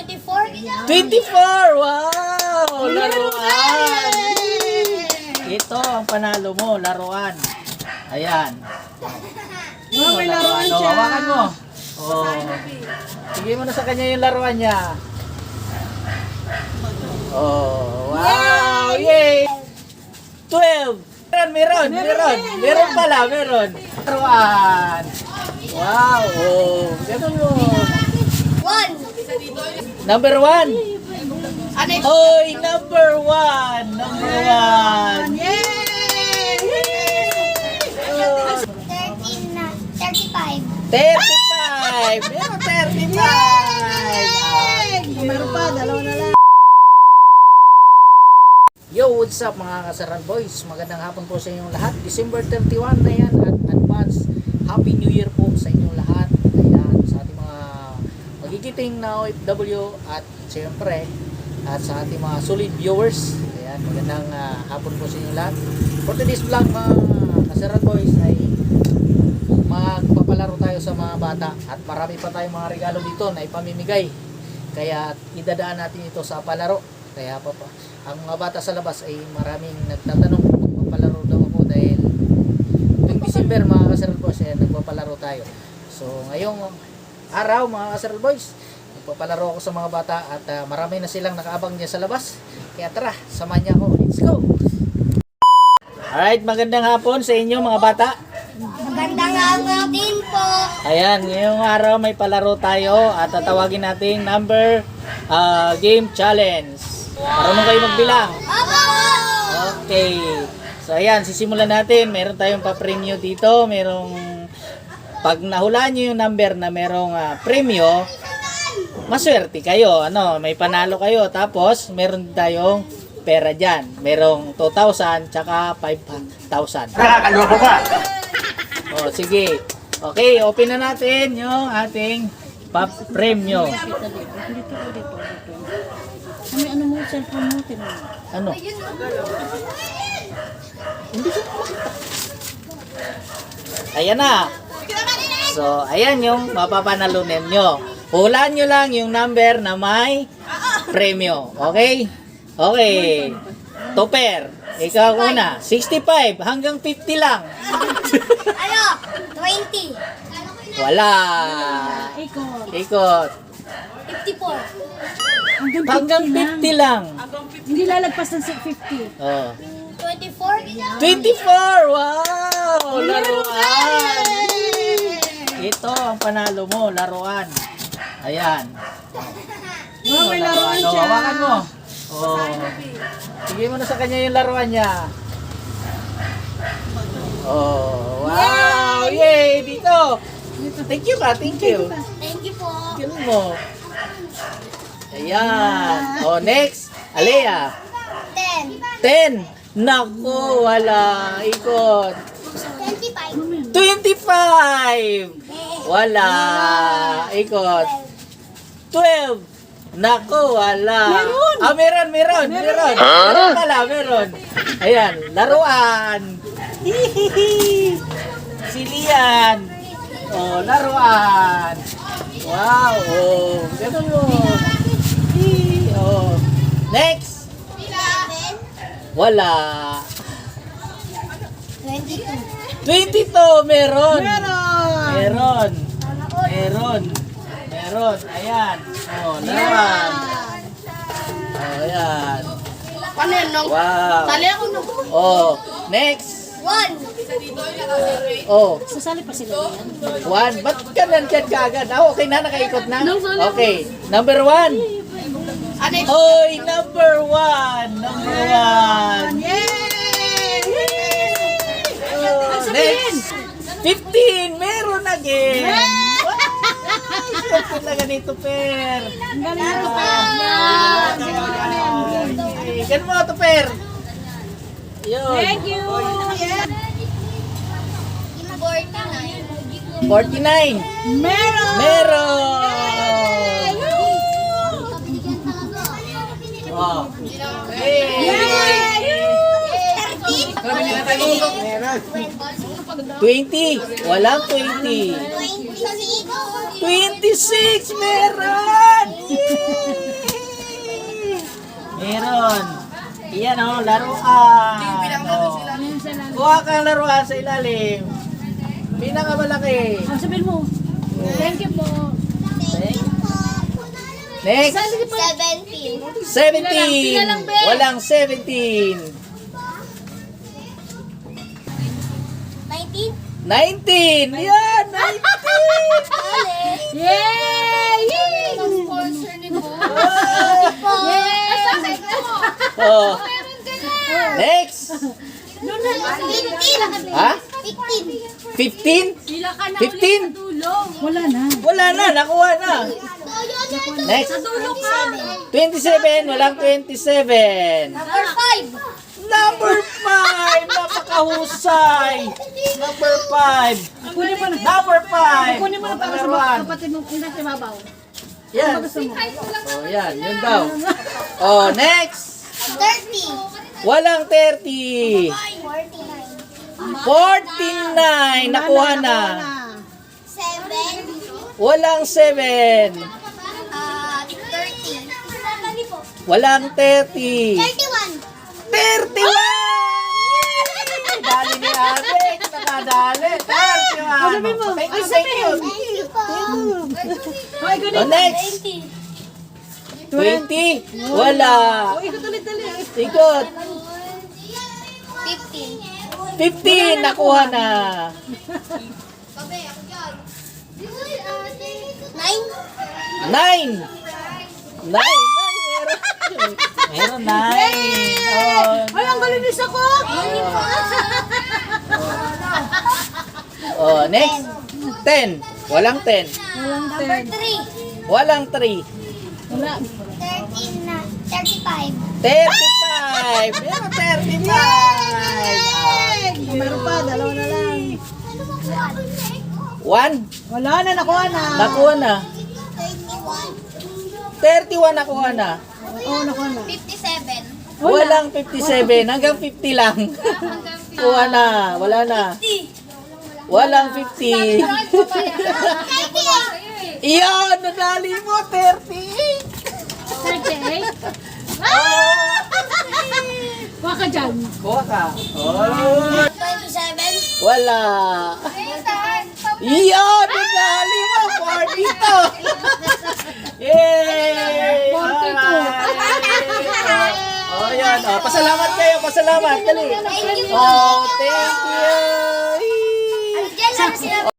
24! Wow! Laruan! Ito ang panalo mo, laruan. Ayan. Oh, may laruan Oh, siya. hawakan mo. Oh. Sige mo na sa kanya yung laruan niya. Oh, wow! Yay! 12! Meron pala. Laruan! Wow! Oh, ganun mo. Number 1! Oy, number 1! Number 1! Yay! 35! Meron 35! Meron pa, dalawa na lang. Yo, what's up mga Kasaran Boys? Magandang hapon po sa inyong lahat. December 31 na yan at advance Happy New Year po sa inyong lahat. Ayan, sa ating mga magigiting na OFW at siyempre at sa ating mga solid viewers. Ayan, magandang hapon po sa inyong lahat. For today's vlog mga Kasaran Boys ay magpapalaro tayo sa mga bata at marami pa tayong mga regalo dito na ipamimigay. Kaya idadaan natin ito sa palaro. Kaya ang mga bata sa labas ay maraming nagtatanong kung magpapalaro daw ako dahil tuwing December mga Kasaral Boys ay nagpapalaro tayo. So ngayong araw mga Kasaral Boys, nagpapalaro ako sa mga bata at marami na silang nakaabang niya sa labas. Kaya tara, samahan niya ako. Let's go! Alright, magandang hapon sa inyo mga bata. Magandang araw din po. Ayan, ngayong araw may palaro tayo at tatawagin natin number game challenge. Marunong kayo magbilang? Opo! Okay. So ayan, sisimulan natin. Meron tayong pa-premyo dito. Merong, pag nahulaan nyo yung number na merong premyo, maswerte kayo. Ano, may panalo kayo. Tapos, meron tayong pera dyan. Merong 2,000 tsaka 5,000. Nakakaloko ka! O, sige. Okay, open na natin yung ating pa-premyo. May ano mo, cellphone mo, Ano? Ayan na. So, ayan yung mapapanalunan nyo. Hulaan nyo lang yung number na may premyo. Okay? Okay. Topper, ikaw una. 65 hanggang 50 lang. Ano? 20. Wala. Ikot. Ikot. 54. Hanggang 50 lang. Hindi lalagpas ng 50. Oh. 24. 24! Wow! Laruan! Ito ang panalo mo, laruan. Ayan. Oh, may laruan Oh, siya. hawakan mo. Oh. Sige mo na sa kanya yung laruan niya. Oh, wow! Yay! Dito! Thank you ba? Thank you. Thank you po. Ganun mo. Ayan. Oh, next. Alea. 10. 10. Naku, wala. Ikot. 25. 25. Wala. Ikot. 12. Naku, wala. Meron. Meron. Meron pala, meron. Ayan, laruan. Hihihi. Silian. Oh, laruan. Wow, oh. Ganun mo. Hihi. Oh. Next. Wala. 22. 22, meron. Meron. Meron. Ayan. Oh, laruan. Oh, ayan. Ano yan? Wow. Tali ako no. Oh, next. 1. Oh, Sasali pa sila yan. 1. Ba't ka nandyan ka agad? Ah, okay na, nakaikot na. Okay, number 1. Oy, number 1. Number 1. Yay! Oh, next. 15. Meron again. Wow, talaga nito, Per. Ang galing na ito. Ganun mo ito, Per. Yun. Thank you. 49. 49. Meron. Meron. Oh. Hey. 20. Walang 20. 26. Meron. Yay! Ayan o, laruan. Pinakamalaki sila. Kuha kang laruan sa ilalim. Pinakamalaki. Oh, sabihin mo. Thank you po. Next. 17. 17. Walang 17. 19. 19. Yan, 19. Yay! Sponsor ni Mo. Yay! Oh. Next. 15. Ha? 15. 15? Sila ka na 15? ulit sa tulong. Wala na. Wala na, nakuha na. Next. 27, walang 27. Number 5. Number 5, napakahusay. Number 5. Kunin mo na. Number 5. Kunin mo na para sa kapatid mong ina sa babaw. Yan. Gusto mo. Oh, yan, yun daw. Oh, next. 30. Walang 30. 49. 49, nakuha na. 7. Walang 7. 30. Walang 30. 31. 31! Dali ni Alex, nakadali. 31. Sabi mo. Thank Ay, you, thank you. Thank you po. Hoy, Oh, ganun. next. 20. Wala. Oh, ikot ulit dali. Ikot. 15. 15, nakuha na. 9. 9. 9. Meron 9. Oh. Ay, ang galinis ako. Oh, next. 10. Walang 10. Number 3. Walang 3. Wala. 13 na. 35. 35. Meron 35. Meron pa, dalawa na lang. 1. Wala na, nakuha na. Nakuha na. 31. 31 nakuha na. Oo, nakuha na. 57. Walang 57. Hanggang 50 lang. Kuha na. Wala na. Walang 50. 38. Iyon! Nadali mo. 38. 38? Kuha ka dyan. Kuha ka. Oh. 27. Wala. Iyon! Nadali mo. 42. Yay! 42. Oh, yan. Oh, pasalamat kayo. Pasalamat. Dali. Thank you. Oh, thank you. Diyan lang sila.